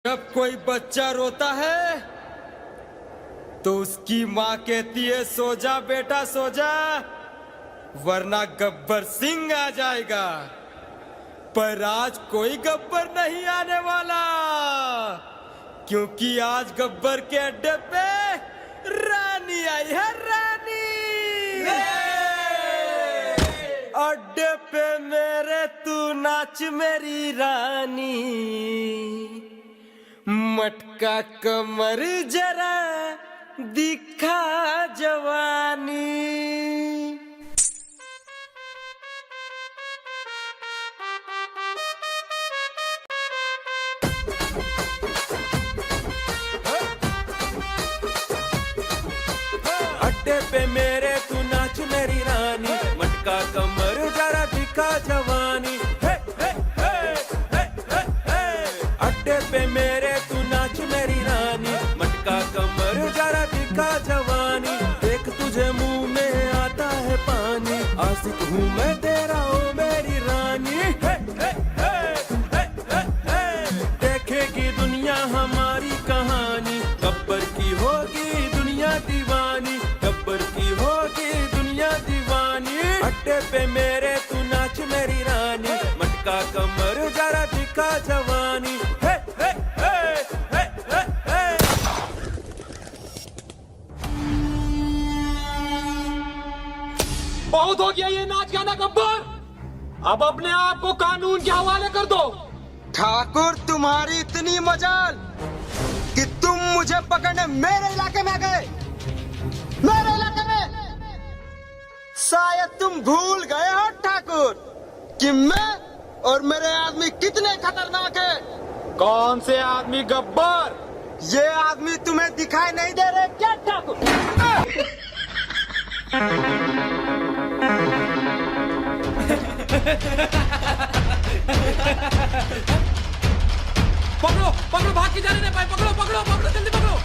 जब कोई बच्चा रोता है तो उसकी माँ कहती है सो जा बेटा सो जा, वरना गब्बर सिंह आ जाएगा। पर आज कोई गब्बर नहीं आने वाला, क्योंकि आज गब्बर के अड्डे पे रानी आई है। रानी अड्डे पे मेरे तू नाच मेरी रानी, मटका कमर जरा दिखा जवानी। अड्डे पे मेरे तू नाच मेरी रानी, मटका कमर जरा दिखा जवानी। हे हे हे हे हे हे। अड्डे पे मेरे तू नाच मेरी रानी, मटका कमर जरा दिखा जवानी। देख तुझे मुंह में आता है पानी, आशिक हूँ मैं तेरा ओ मेरी रानी। हे हे हे हे हे हे। देखेगी दुनिया हमारी कहानी, गब्बर की होगी दुनिया दीवानी, गब्बर की होगी दुनिया दीवानी। अड्डे पे मेरे तू नाच मेरी रानी, मटका कमर जरा दिखा जवानी। हे हे हे हे हे हे। बहुत हो गया ये नाच गाना गब्बर, अब अपने आप को कानून के हवाले कर दो। ठाकुर तुम्हारी इतनी मजाल कि तुम मुझे पकड़ने मेरे इलाके में आ गए। मेरे इलाके में शायद तुम भूल गए हो ठाकुर कि मैं और मेरे आदमी कितने खतरनाक हैं। कौन से आदमी गब्बर? ये आदमी तुम्हें दिखाई नहीं दे रहे क्या ठाकुर? पकड़ो पकड़ो, भाग के जाने नहीं पाए। पकड़ो पकड़ो पकड़ो, जल्दी पकड़ो।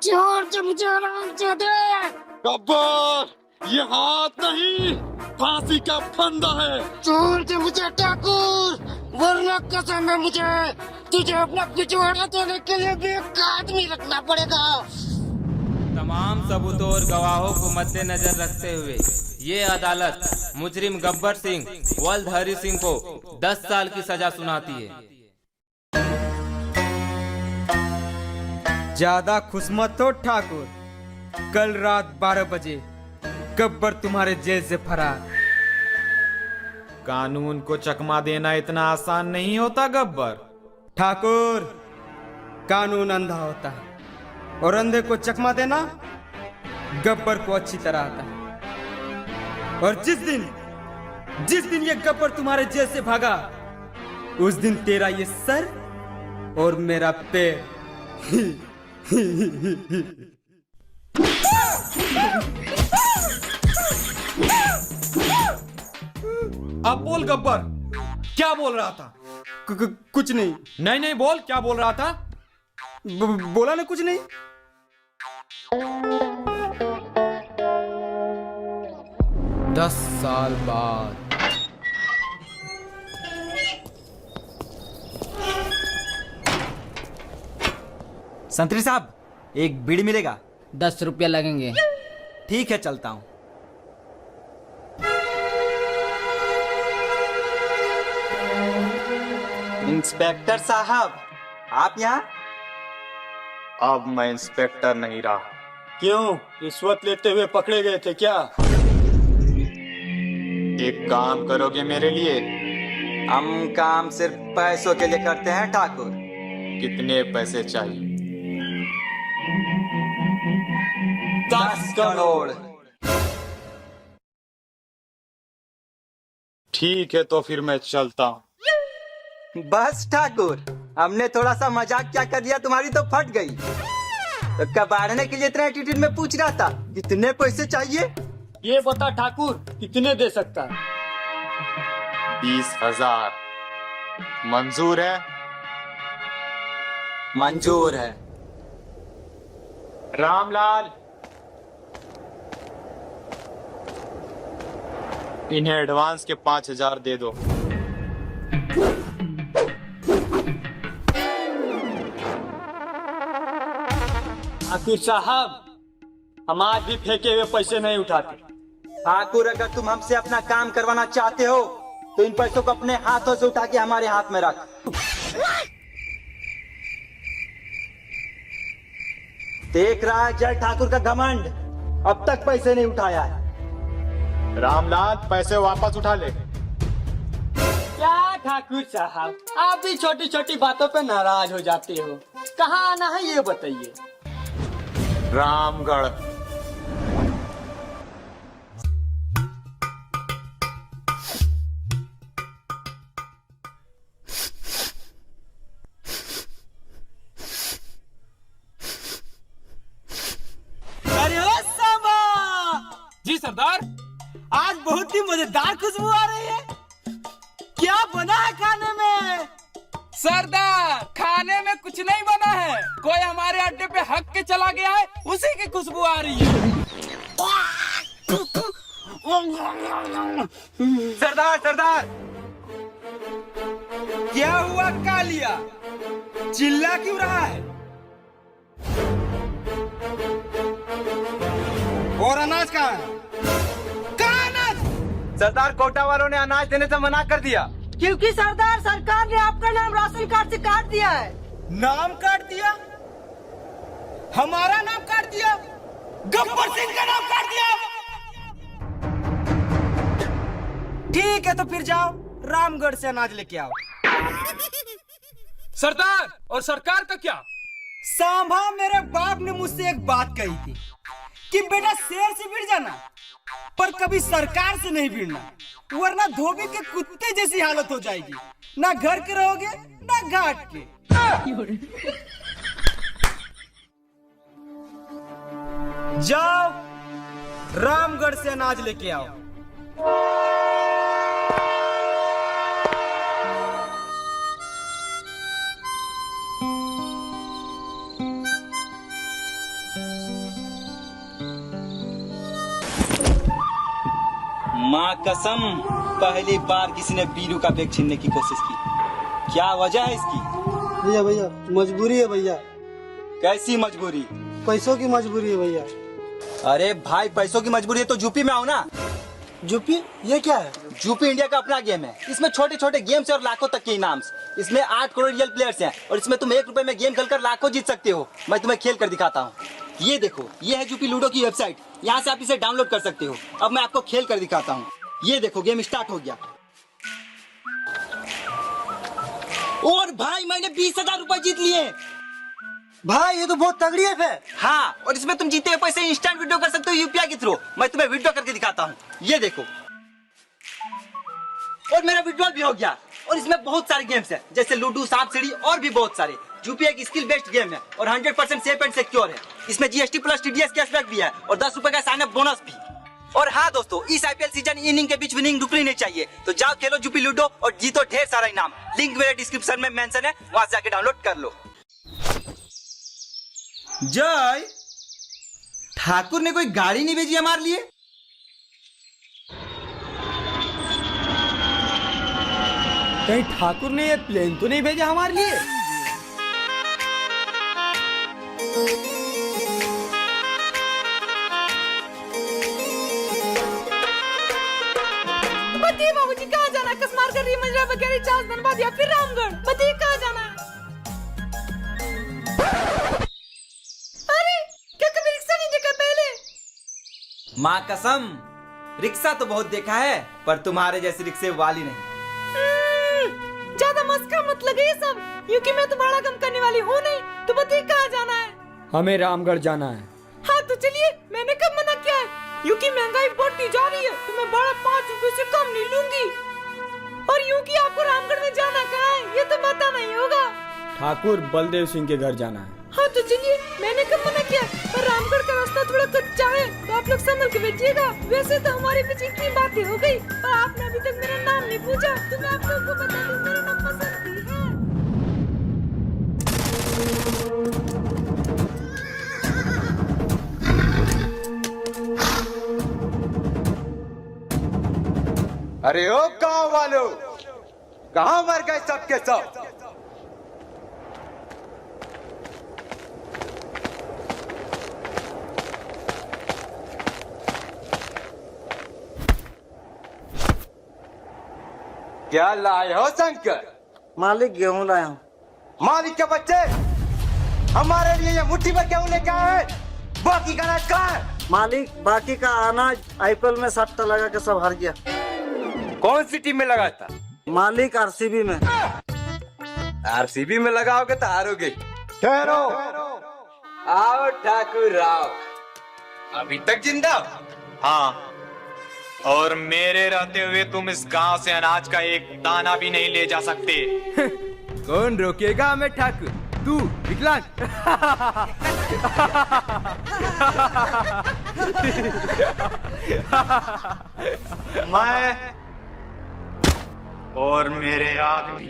छोड़ के मुझे आराम से दे। गब्बर, ये हाथ नहीं, फांसी का फंदा है। छोड़ के मुझे ठाकुर, वरना कसम है मुझे तुझे अपना पिछवाड़ा देने के लिए भी एक आदमी रखना पड़ेगा। तमाम सबूतों और गवाहों को मद्देनजर रखते हुए ये अदालत मुजरिम गब्बर सिंह वल्द हरी सिंह को 10 साल की सजा सुनाती है। ज्यादा खुश मत हो ठाकुर, कल रात 12 बजे गब्बर तुम्हारे जेल से फरार। कानून को चकमा देना इतना आसान नहीं होता गब्बर। ठाकुर, कानून अंधा होता है और अंधे को चकमा देना गब्बर को अच्छी तरह आता है। और जिस दिन ये गब्बर तुम्हारे जेल से भागा, उस दिन तेरा ये सर और मेरा पैर अब बोल गब्बर, क्या बोल रहा था? कुछ नहीं। नहीं नहीं बोल, क्या बोल रहा था? बोला ना कुछ नहीं। 10 साल बाद संतरी साहब, एक बीड़ी मिलेगा? 10 रुपया लगेंगे। ठीक है, चलता हूँ। इंस्पेक्टर साहब, आप यहाँ? अब मैं इंस्पेक्टर नहीं रहा। क्यों, रिश्वत लेते हुए पकड़े गए थे क्या? एक काम करोगे मेरे लिए? हम काम सिर्फ पैसों के लिए करते हैं ठाकुर। कितने पैसे चाहिए? 10 करोड़। ठीक है, तो फिर मैं चलता हूँ। बस ठाकुर, हमने थोड़ा सा मजाक क्या कर दिया, तुम्हारी तो फट गई। तो कबाड़ने के लिए इतना एटीट्यूड में पूछ रहा था, कितने पैसे चाहिए? ये बता ठाकुर, कितने दे सकता है? 20,000। मंजूर है? मंजूर है। रामलाल, इन्हें एडवांस के 5,000 दे दो। ठाकुर साहब, हम आज भी फेंके हुए पैसे नहीं उठाते। ठाकुर, अगर तुम हमसे अपना काम करवाना चाहते हो तो इन पैसों को अपने हाथों से उठा के हमारे हाथ में रख। देख रहा है जय ठाकुर का घमंड, अब तक पैसे नहीं उठाया है। रामलाल, पैसे वापस उठा ले। क्या ठाकुर साहब, आप भी छोटी छोटी बातों पे नाराज हो जाते हो। कहाँ आना है ये बताइए। रामगढ़। अरे ओ सांबा! जी सरदार। आज बहुत ही मजेदार खुशबू आ रही है। क्या बना है खाने में? सरदार, खाने में कुछ नहीं बना है, कोई हमारे अड्डे पे हक के चला गया है, उसी की खुशबू आ रही है। सरदार, सरदार! क्या हुआ कालिया? चिल्ला क्यों रहा है? और अनाज कहाँ है? कहाँ अनाज? सरदार, कोटा वालों ने अनाज देने से मना कर दिया। क्योंकि सरदार, सरकार ने आपका नाम राशन कार्ड से काट दिया है। नाम काट दिया? हमारा नाम काट दिया? गब्बर सिंह का नाम काट दिया? ठीक है, तो फिर जाओ रामगढ़ से अनाज लेके आओ। सरदार, और सरकार का क्या? सांभा, मेरे बाप ने मुझसे एक बात कही थी कि बेटा शेर से भिड़ जाना, पर कभी सरकार से नहीं भिड़ना, वरना धोबी के कुत्ते जैसी हालत हो जाएगी। ना घर के रहोगे ना घाट के। जाओ रामगढ़ से अनाज लेके आओ। माँ कसम, पहली बार किसी ने बीरू का बैग छीनने की कोशिश की। क्या वजह है इसकी? भैया भैया, मजबूरी है भैया। कैसी मजबूरी? पैसों की मजबूरी है भैया। अरे भाई, पैसों की मजबूरी है तो यूपी में आओ ना। यूपी? ये क्या है? यूपी इंडिया का अपना गेम है। इसमें छोटे छोटे गेम्स और लाखों तक के इनाम। इसमें 8 करोड़ रियल प्लेयर्स हैं और इसमें तुम 1 रुपए में गेम खेलकर लाखों जीत सकते हो। मैं तुम्हें खेल कर दिखाता हूँ। ये देखो, ये है यूपी लूडो की वेबसाइट। यहाँ से आप इसे डाउनलोड कर सकते हो। अब मैं आपको खेल कर दिखाता हूँ। ये देखो, गेम स्टार्ट हो गया। और भाई, मैंने 20,000 रुपए जीत लिए। भाई, ये तो बहुत तगड़ी है फिर। हाँ, और इसमें तुम जीते हुए पैसे इंस्टेंट विड्रॉ कर सकते हो यूपीआई के थ्रू। मैं तुम्हें विड्रॉ करके दिखाता हूँ। ये देखो, और मेरा विड्रॉल भी हो गया। और इसमें बहुत सारे गेम्स हैं, जैसे लूडो, सांप सीढ़ी और भी बहुत सारे। यूपीआई की स्किल बेस्ड गेम है और 100% सेफ एंड सिक्योर है। इसमें जीएसटी प्लस टीडीएस कैशबैक भी है और 10 रुपए का साइन अप बोनस भी। और हाँ दोस्तों, इस आईपीएल सीजन इनिंग के बीच विनिंग रुकनी नहीं चाहिए। तो जाओ खेलो यूपी लूडो और जीतो ढेर सारा इनाम। लिंक मेरे डिस्क्रिप्शन में मेंशन है, वहां से जाके डाउनलोड कर लो। जय ठाकुर ने कोई गाड़ी नहीं भेजी हमारे लिए? कहीं ठाकुर ने ये प्लेन तो नहीं भेजा हमारे लिए? बताइए बाबूजी, कहाँ जाना है? कसमार कर रही मंजरा बगैर चार्ज धनबाद या फिर रामगढ़? बताइए कहाँ जाना है? अरे, क्या कभी रिक्शा नहीं देखा पहले? माँ कसम, रिक्शा तो बहुत देखा है, पर तुम्हारे जैसी रिक्शे वाली नहीं। ज्यादा मस्का मत लगे ये सब, क्योंकि मैं तो बड़ा कम करने वाली हूँ नहीं। तो बताइए कहाँ जाना है? हमें रामगढ़ जाना है। हाँ तो चलिए, मैंने कब मना किया है? क्योंकि महंगाई बढ़ती जा रही है तो मैं बड़ा 5 रुपए से कम नहीं लूंगी। और यूं कि आपको रामगढ़ में जाना कहाँ है ये तो पता नहीं होगा। ठाकुर बलदेव सिंह के घर जाना है। हाँ तो चलिए, मैंने कब मना किया? पर रामगढ़ का रास्ता थोड़ा कच्चा है तो आप लोग संभल के बैठिएगा। वैसे तो हमारे बीच इतनी बातें हो गई, पर आपने अभी तक मेरा नाम नहीं पूछा। तो मैं आप लोगों को बता दूं, मेरा नाम पसंद अरे ओ गांव वालों, कहां मर गए सबके सब? क्या लाए हो शंकर? मालिक गेहूं लाया हूँ। मालिक के बच्चे, हमारे लिए ये मुट्ठी में गेहूं लेके आए हैं। बाकी का अनाज कहाँ है? मालिक बाकी का अनाज आईपीएल में सट्टा लगा के सब हार गया। कौन सी टीम में लगा था? मालिक आरसीबी में। आरसीबी में लगाओगे तो हारोगे। ठहरो, आओ ठाकुर आओ। अभी तक जिंदा? हाँ, और मेरे रहते हुए तुम इस गांव से अनाज का एक दाना भी नहीं ले जा सकते। कौन रोकेगा हमें ठाकुर? तू विकलांग। मैं और मेरे आदमी।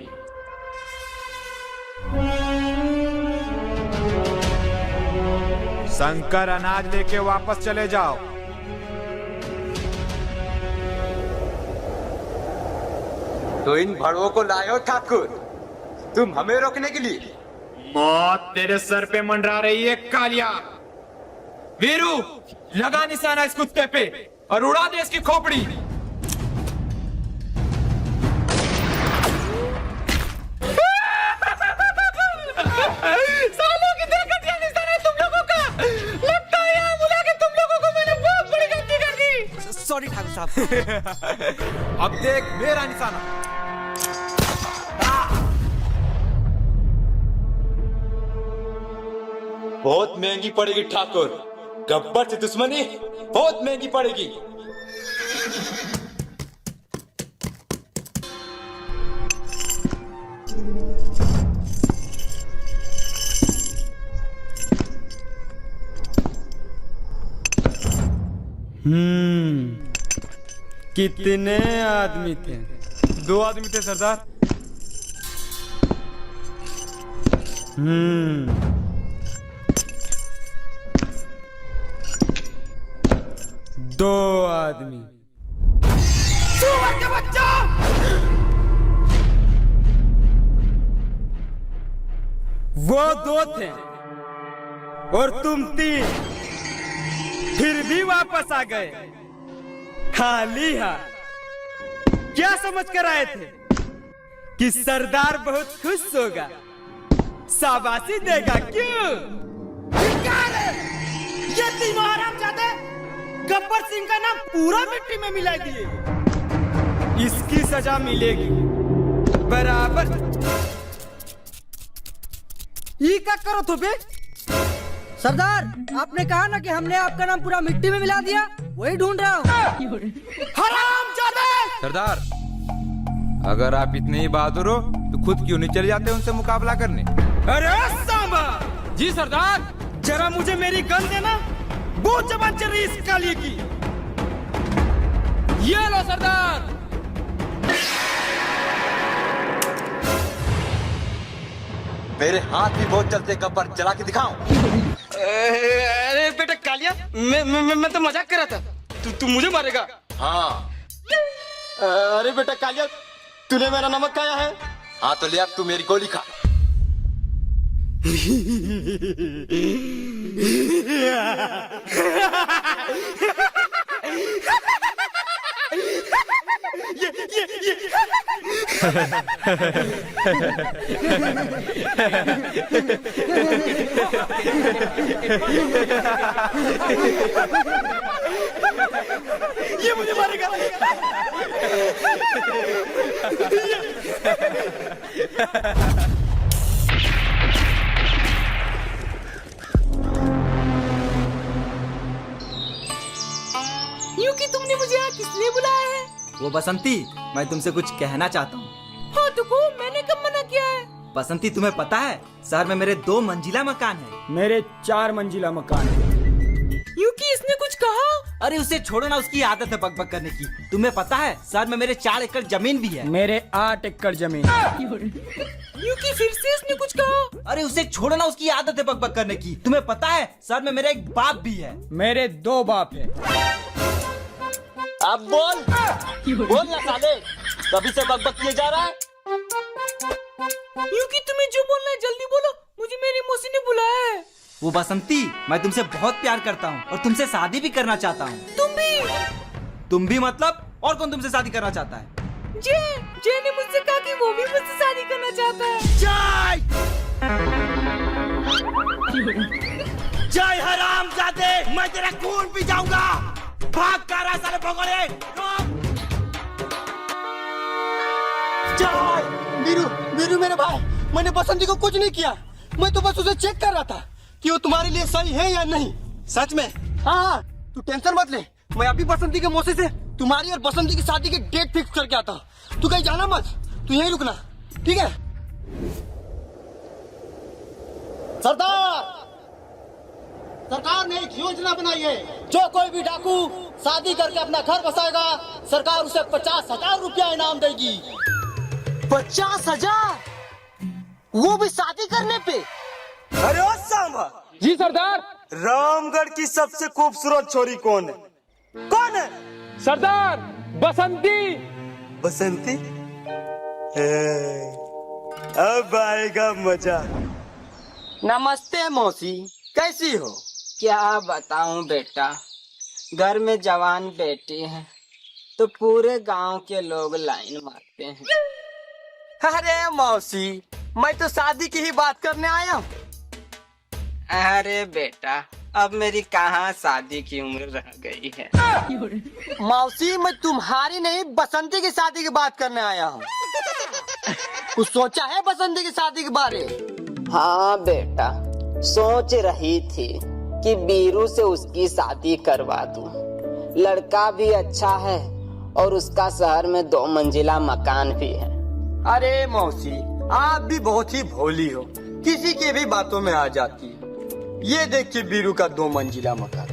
शंकर, अनाज लेके वापस चले जाओ। तो इन भड़वों को लाए हो ठाकुर, तुम हमें रोकने के लिए? मौत तेरे सर पे मंडरा रही है कालिया। वीरू, लगा निशाना इस कुत्ते पे और उड़ा दे इसकी खोपड़ी। सालों की दुर्घटना निशाना है तुम लोगों का। लगता है यहाँ बुला के तुम लोगों को मैंने बहुत बड़ी गलती कर दी। सॉरी ठाकुर साहब। अब देख मेरा निशाना। बहुत महंगी पड़ेगी ठाकुर, गब्बर से दुश्मनी बहुत महंगी पड़ेगी। कितने आदमी थे? 2 आदमी थे सरदार। दो आदमी। के बच्चा! वो 2 थे और तुम 3, फिर भी वापस आ गए खाली हाथ। क्या समझ कर आए थे कि सरदार बहुत खुश होगा, शाबाशी देगा? क्यों? ये तीनों हरामजादे गब्बर सिंह का नाम पूरा मिट्टी में मिला दिए। इसकी सजा मिलेगी बराबर। ये क्या करो तो बे? सरदार, आपने कहा ना कि हमने आपका नाम पूरा मिट्टी में मिला दिया, वही ढूंढ रहा हूँ। हरामजादे! सरदार, अगर आप इतने ही बहादुर हो तो खुद क्यों नहीं चले जाते उनसे मुकाबला करने? अरे सांबा! जी सरदार। जरा मुझे मेरी गन देना, बहुत जबान चल रही है इस काली की। ये लो सरदार। मेरे हाथ भी बहुत चलते, गब्बर चला के दिखाऊं? अरे बेटा कालिया, मैं तो मजाक कर रहा था। तू मुझे मारेगा? हाँ। अरे बेटा कालिया, तूने मेरा नमक खाया है? हाँ तो ले, अब तू मेरी गोली खा। ये मुझे मारेगा। यूं कि तुमने मुझे यहाँ किस लिए बुलाया है? वो बसंती, मैं तुमसे कुछ कहना चाहता हूँ। हाँ तो को, मैंने कब मना किया है? बसंती, तुम्हें पता है शहर में मेरे 2 मंजिला मकान है। मेरे 4 मंजिला मकान है। यूं कि इसने कुछ कहा? अरे उसे छोड़ो ना, उसकी आदत है बकबक करने की। तुम्हें पता है शहर में मेरे 4 एकड़ जमीन भी है। मेरे 8 एकड़ जमीन। यूं कि फिर से इसने कुछ कहा? अरे उसे छोड़ो ना, उसकी आदत है बकबक करने की। तुम्हें पता है शहर में मेरा एक बाप भी है। मेरे 2 बाप है। अब बोल बोल ना साले, कभी से बकबक किए जा रहा है। यूकी तुम्हें जो बोलना है जल्दी बोलो, मुझे मेरी मौसी ने बुलाया है। वो बसंती, मैं तुमसे बहुत प्यार करता हूँ और तुमसे शादी भी करना चाहता हूँ। तुम भी मतलब? और कौन तुमसे शादी करना चाहता है? जय ने मुझसे कहा कि वो भी मुझसे शादी करना चाहता है। जय हरामजादे, मैं तेरा खून पी जाऊंगा। भाग कर रहा साले भगोड़े। जय वीरू, वीरू मेरे भाई, मैंने बसंती को कुछ नहीं किया। मैं तो बस उसे चेक कर रहा था कि वो तुम्हारे लिए सही है या नहीं। सच में? हाँ, तू टेंशन मत ले, मैं अभी बसंती के मौसी से तुम्हारी और बसंती की शादी की डेट फिक्स करके आता हूँ। तू कहीं जाना मत, तू यहीं रुकना, ठीक है? सरकार ने एक योजना बनाई है, जो कोई भी डाकू शादी करके अपना घर बसाएगा, सरकार उसे 50,000 रुपया इनाम देगी। 50,000? वो भी शादी करने पे? अरे ओ सांभा जी सरदार। रामगढ़ की सबसे खूबसूरत छोरी कौन है? कौन है? सरदार बसंती। बसंती? अब आएगा मजा। नमस्ते मौसी, कैसी हो? क्या बताऊं बेटा, घर में जवान बेटी है तो पूरे गांव के लोग लाइन मारते हैं। अरे मौसी, मैं तो शादी की ही बात करने आया हूँ। अरे बेटा, अब मेरी कहाँ शादी की उम्र रह गई है। मौसी, मैं तुम्हारी नहीं बसंती की शादी की बात करने आया हूँ। कुछ सोचा है बसंती की शादी के बारे? हाँ बेटा, सोच रही थी कि बीरू से उसकी शादी करवा दूं। लड़का भी अच्छा है और उसका शहर में 2 मंजिला मकान भी है। अरे मौसी, आप भी बहुत ही भोली हो, किसी की भी बातों में आ जाती। ये देखिए बीरू का 2 मंजिला मकान,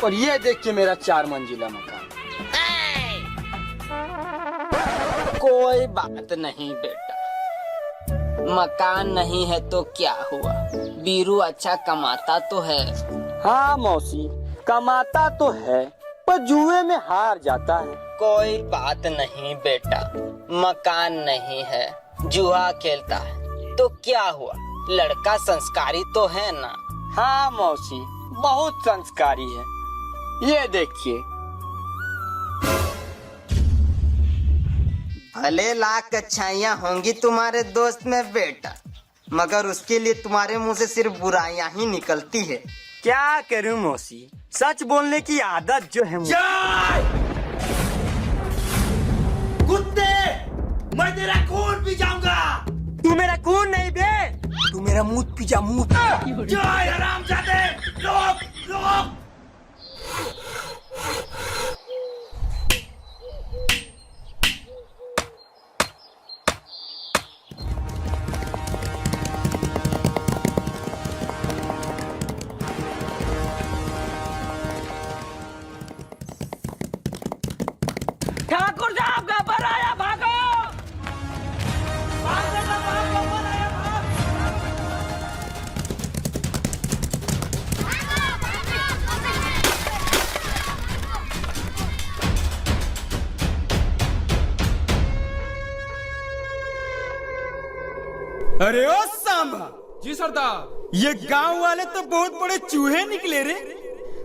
और ये देखिए मेरा 4 मंजिला मकान। कोई बात नहीं बेटा, मकान नहीं है तो क्या हुआ, बीरू अच्छा कमाता तो है। हाँ मौसी, कमाता तो है, पर जुए में हार जाता है। कोई बात नहीं बेटा, मकान नहीं है, जुआ खेलता है तो क्या हुआ, लड़का संस्कारी तो है ना। हाँ मौसी, बहुत संस्कारी है। ये देखिए। भले लाख अच्छाइयाँ होंगी तुम्हारे दोस्त में बेटा, मगर उसके लिए तुम्हारे मुंह से सिर्फ बुराइयां ही निकलती है। क्या करूं मौसी, सच बोलने की आदत जो है कुत्ते, मैं तेरा खून पी जाऊंगा। तू मेरा खून नहीं बे, तू मेरा मुंह पी जा, मुंह। जय हरामजादे, रोक रोक। ठाकुर साहब गब्बर आया, भागो। अरे ओ सांभा। जी सरदार। ये गांव वाले तो बहुत बड़े चूहे निकले रे,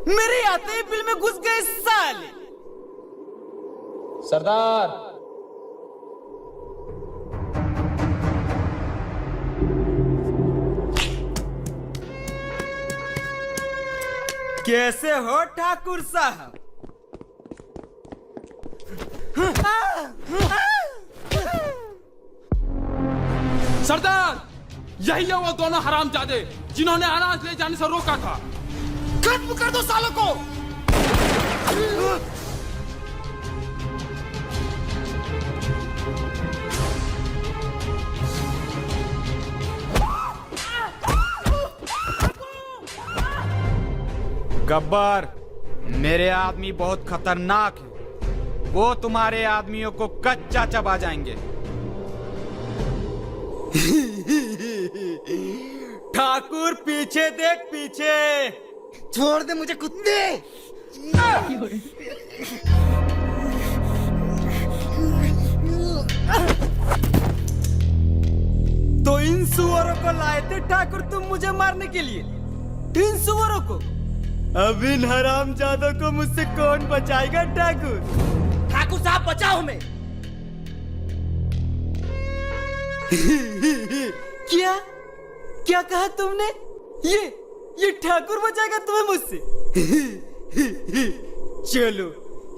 मेरे आते ही बिल में घुस गए साले। सरदार। कैसे हो ठाकुर साहब? सरदार, यही है वो दोनों हरामजादे जिन्होंने अनाज ले जाने से रोका था। खत्म कर दो सालों को। गब्बर, मेरे आदमी बहुत खतरनाक है, वो तुम्हारे आदमियों को कच्चा चबा जाएंगे। ठाकुर पीछे देख, पीछे छोड़ दे मुझे कुत्ते। तो इन सुअरों को लाए थे ठाकुर तुम मुझे मारने के लिए? इन सुअरों को? अब इन हरामजादों को मुझसे कौन बचाएगा ठाकुर? ठाकुर साहब बचाओ हमें। क्या क्या कहा तुमने? ये ठाकुर बचाएगा तुम्हें मुझसे? चलो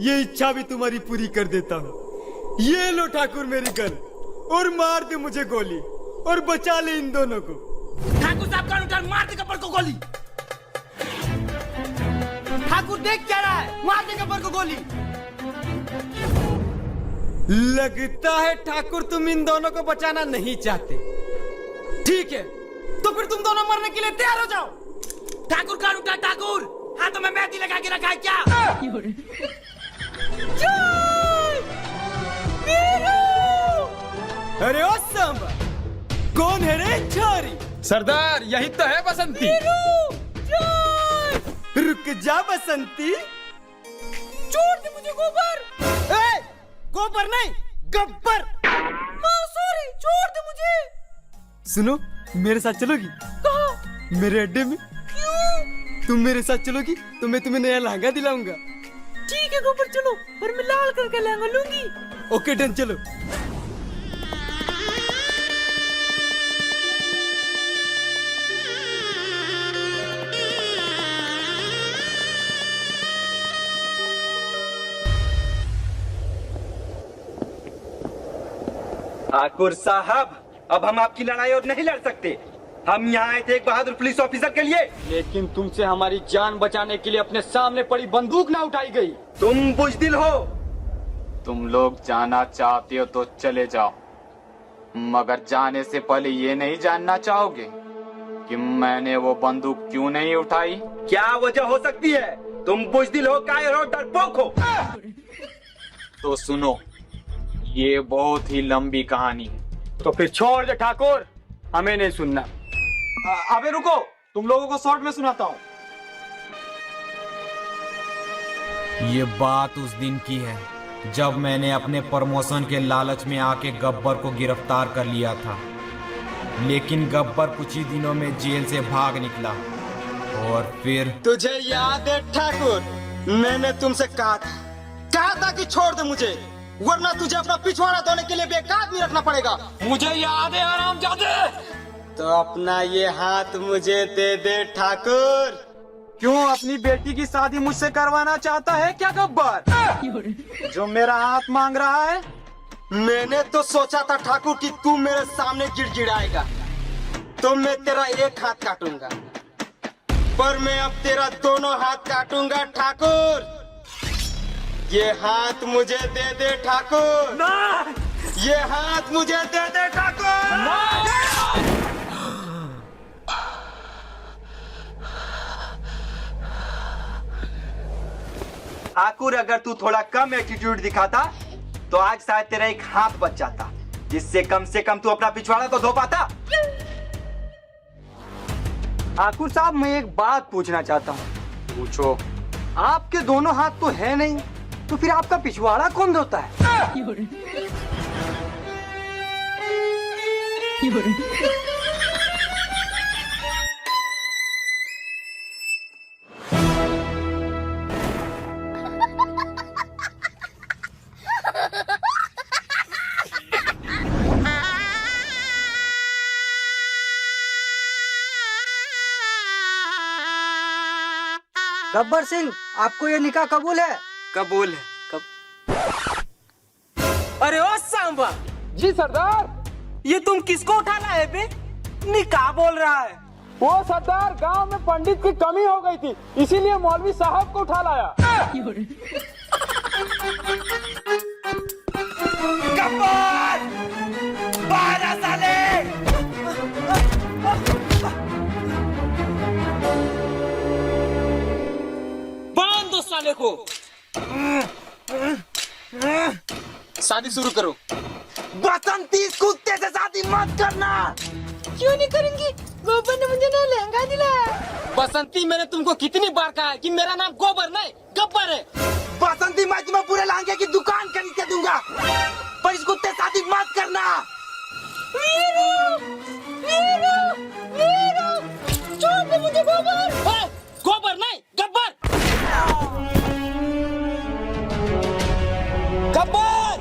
ये इच्छा भी तुम्हारी पूरी कर देता हूँ। ये लो ठाकुर मेरी गन और मार दे मुझे गोली और बचा ले इन दोनों को। ठाकुर साहब का उठा मार दे गब्बर को गोली। ठाकुर देख क्या रहा है? मार दे गब्बर को गोली। लगता है ठाकुर तुम इन दोनों को बचाना नहीं चाहते। ठीक है तो फिर तुम दोनों मरने के लिए तैयार हो जाओ। ठाकुर का उठा ठाकुर हाथों में मेहंदी लगा के रखा है क्या? अरे ओ सांबा कौन है रे छोरी? सरदार यही तो है बसंती। रुक जा बसंती। छोड़ दे मुझे गोबर। ए, गोबर नहीं गब्बर। हाँ सॉरी छोड़ दे मुझे। सुनो मेरे साथ चलोगी? कहाँ? मेरे अड्डे में। क्यों? तुम मेरे साथ चलोगी तो मैं तुम्हें नया लहंगा दिलाऊंगा। ठीक है गोबर चलो पर मैं लाल कलर का लहंगा लूंगी। ओके डन चलो। ठाकुर साहब अब हम आपकी लड़ाई और नहीं लड़ सकते। हम यहाँ आए थे एक बहादुर पुलिस ऑफिसर के लिए। लेकिन तुमसे हमारी जान बचाने के लिए अपने सामने पड़ी बंदूक ना उठाई गई। तुम बुजदिल हो। तुम लोग जाना चाहते हो तो चले जाओ, मगर जाने से पहले ये नहीं जानना चाहोगे कि मैंने वो बंदूक क्यों नहीं उठाई? क्या वजह हो सकती है? तुम बुजदिल हो, कायर हो, डरपोक हो। तो सुनो ये बहुत ही लंबी कहानी है। तो फिर छोड़ दे ठाकुर, हमें नहीं सुनना। अबे रुको, तुम लोगों को शॉर्ट में सुनाता हूँ। ये बात उस दिन की है जब मैंने अपने प्रमोशन के लालच में आके गब्बर को गिरफ्तार कर लिया था, लेकिन गब्बर कुछ ही दिनों में जेल से भाग निकला। और फिर तुझे याद है ठाकुर, मैंने तुमसे कहा था कि छोड़ दे मुझे, वरना तुझे अपना पिछवाड़ा धोने के लिए बेकार भी रखना पड़ेगा। मुझे याद है हरामजादे। तो अपना ये हाथ मुझे दे दे ठाकुर। क्यों अपनी बेटी की शादी मुझसे करवाना चाहता है क्या गब्बर, जो मेरा हाथ मांग रहा है? मैंने तो सोचा था ठाकुर कि तू मेरे सामने गिड़गिड़ाएगा तो मैं तेरा एक हाथ काटूंगा, पर मैं अब तेरा दोनों हाथ काटूंगा ठाकुर। ये हाथ मुझे दे दे ठाकुर। ना! ये हाथ मुझे दे दे ठाकुर। ठाकुर अगर तू थोड़ा कम एटीट्यूड दिखाता तो आज शायद तेरा एक हाथ बच जाता, जिससे कम से कम तू अपना पिछवाड़ा तो धो पाता। ठाकुर साहब मैं एक बात पूछना चाहता हूँ। पूछो। आपके दोनों हाथ तो है नहीं, तो फिर आपका पिछवाड़ा कौन धोता है? गब्बर सिंह, आपको ये निकाह कबूल है? कबूल है। अरे ओ सांबा। जी सरदार। ये तुम किसको उठा लाए बे? निकाह बोल रहा है। वो सरदार गांव में पंडित की कमी हो गई थी, इसीलिए मौलवी साहब को उठा लाया। गब्बर! बाहर आ साले! बांध दो साले को। शादी शुरू करो। बसंती, कुत्ते से शादी मत करना। क्यों नहीं करेंगी? गोबर ने मुझे ना लहंगा दिलाया। बसंती, मैंने तुमको कितनी बार कहा है कि मेरा नाम गोबर नहीं गब्बर है। बसंती, मैं तुम्हें पूरे लहंगे की दुकान खरीद के दूंगा, पर इस कुत्ते से शादी मत करना। वीरू, वीरू, वीरू, छोड़ दे मुझे गोबर। गोबर नहीं गब्बर। गब्बर,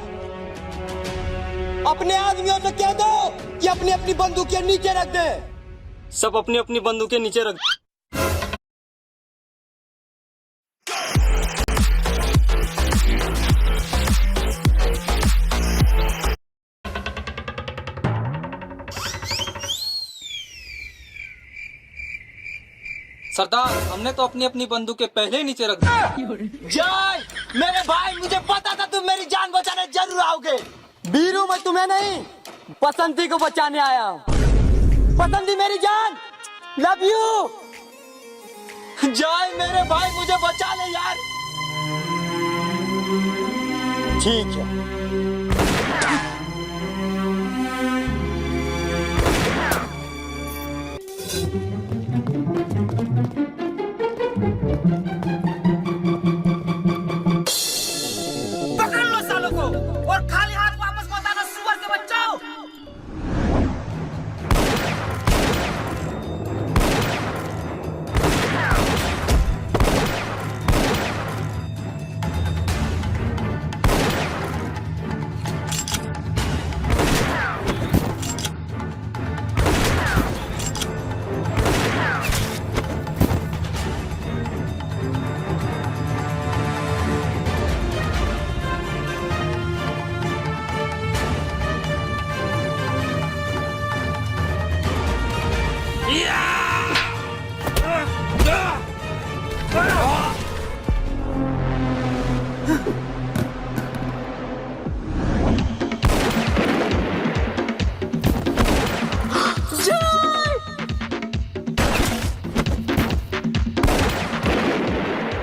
अपने आदमियों से कह दो कि अपनी अपनी बंदूकें नीचे रख दे। सब अपनी अपनी बंदूकें नीचे रख। सरदार, हमने तो अपनी अपनी बंदूकें पहले ही नीचे रख दी। जय मेरे भाई, मुझे पता था तुम मेरी जान बचाने जरूर आओगे। बीरू, मैं तुम्हें नहीं बसंती को बचाने आया हूँ। बसंती मेरी जान, लव यू। जय मेरे भाई, मुझे बचा ले यार। ठीक है। पकड़ लो सालों को और खाली हाथ वापस मत आना, सुअर के बच्चों।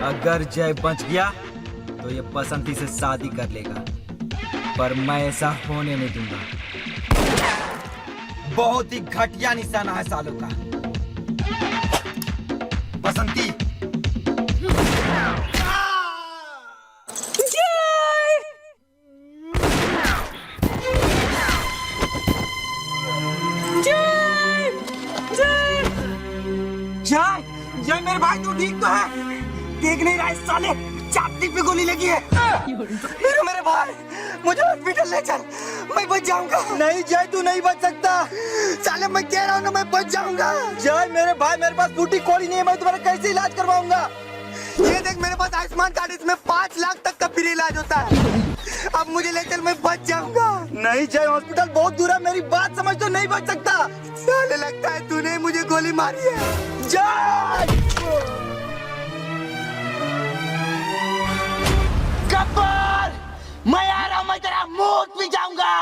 अगर जय बच गया तो ये बसंती से शादी कर लेगा, पर मैं ऐसा होने नहीं दूंगा। बहुत ही घटिया निशाना है सालों का। बसंती, जय जय मेरे भाई, तू ठीक तो है? देख नहीं रहा, इस साले छाती पे गोली लगी है। मेरे भाई, मुझे हॉस्पिटल ले चल, मैं बच जाऊंगा। नहीं जय, तू नहीं बच सकता। साले मैं कह रहा हूँ ना, मैं बच जाऊंगा। जय मेरे भाई, मेरे पास टूटी कोड़ी नहीं है, मैं तुम्हारा कैसे इलाज करवाऊंगा? ये देख, मेरे पास आयुष्मान कार्ड, इसमें 5 लाख तक का फ्री इलाज होता है। अब मुझे ले चल, मैं बच जाऊंगा। नहीं जय, हॉस्पिटल बहुत दूर है, मेरी बात समझ, तो नहीं बच सकता। साले लगता है तूने मुझे गोली मारी है। जय गब्बर, मैं आ रहा हूं, मैं तेरा मुंह पी जाऊंगा,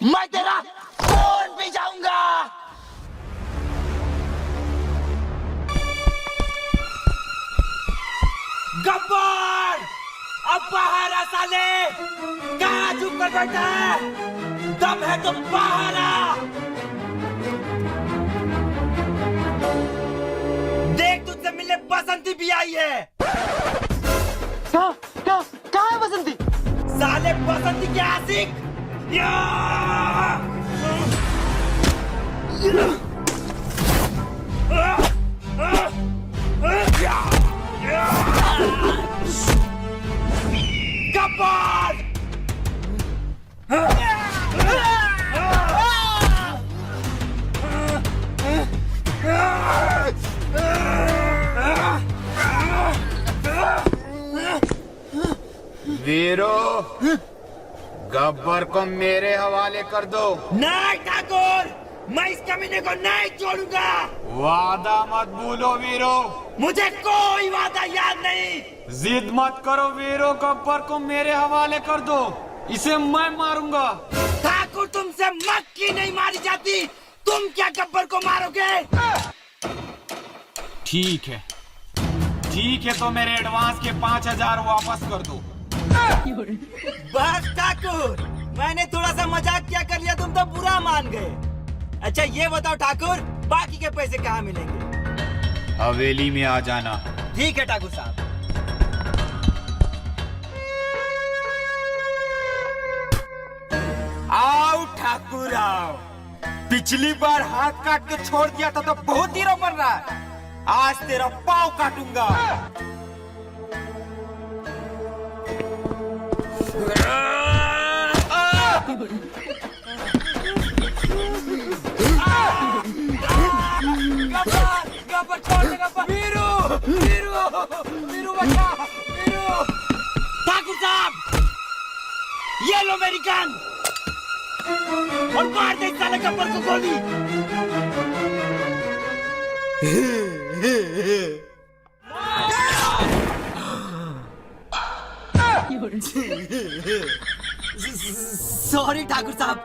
मैं तेरा खून पी जाऊंगा। गब्बर, अब बाहर आ साले। कहाँ चुप कर बैठा है? दम है तो बाहर आ। देख, तुझसे मिलने बसंती भी आई है। कहाँ है बसंती? साले बसंती के आशिक। गब्बर, वीरो, गब्बर को मेरे हवाले कर दो। नहीं ठाकुर, मैं इस कमीने को नहीं छोड़ूंगा। वादा मत भूलो वीरो। मुझे कोई वादा याद नहीं। जिद मत करो वीरो, गब्बर को मेरे हवाले कर दो, इसे मैं मारूंगा। ठाकुर, तुमसे मक्खी नहीं मारी जाती, तुम क्या गब्बर को मारोगे? ठीक है, ठीक है, तो मेरे एडवांस के 5000 वापस कर दो। बस ठाकुर, मैंने थोड़ा सा मजाक क्या कर लिया, तुम तो बुरा मान गए। अच्छा ये बताओ ठाकुर, बाकी के पैसे कहाँ मिलेंगे? हवेली में आ जाना। ठीक है ठाकुर साहब। आओ ठाकुर आओ। पिछली बार हाथ काट के छोड़ दिया था तो बहुत हीरो बन रहा है। आज तेरा पाँव काटूंगा। गब्बर छोड़ दे गब्बर। वीरू वीरू वीरू बचा वीरू। ठाकुर साहब, ये लो मेरी गन और मार दे साले गब्बर को गोली। सॉरी ठाकुर साहब।